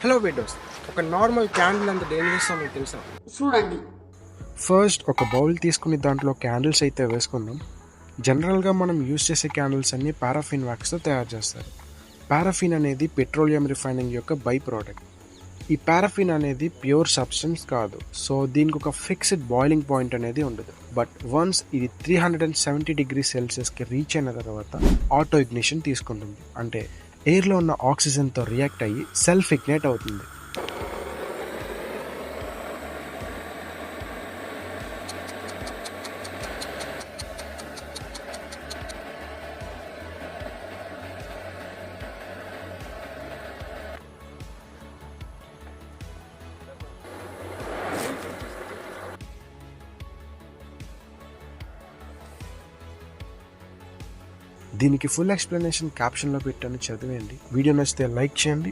Hello Windows. ఒక normal candle అంత dangerous మీకు తెలుసా? చూడండి. ఫస్ట్ ఒక బౌల్ తీసుకుని దాంట్లో క్యాండిల్స్ అయితే వేసుకుందాం. జనరల్గా మనం యూజ్ చేసే క్యాండిల్స్ అన్ని పారాఫిన్ వ్యాక్స్తో తయారు చేస్తారు. పారాఫిన్ అనేది పెట్రోలియం రిఫైనింగ్ యొక్క బై ప్రోడక్ట్. ఈ పారాఫిన్ అనేది ప్యూర్ సబ్స్టెన్స్ కాదు, సో దీనికి ఒక ఫిక్స్డ్ బాయిలింగ్ పాయింట్ అనేది ఉండదు. బట్ వన్స్ ఇది 370 degrees Celsiusకి రీచ్ అయిన తర్వాత ఆటో ఇగ్నిషన్ తీసుకుంటుంది. అంటే ఎయిర్లో ఉన్న ఆక్సిజన్తో రియాక్ట్ అయ్యి సెల్ఫ్ ఇగ్నైట్ అవుతుంది. దీనికి ఫుల్ ఎక్స్ప్లెనేషన్ క్యాప్షన్లో పెట్టాను, చదివేయండి. వీడియో నచ్చితే లైక్ చేయండి.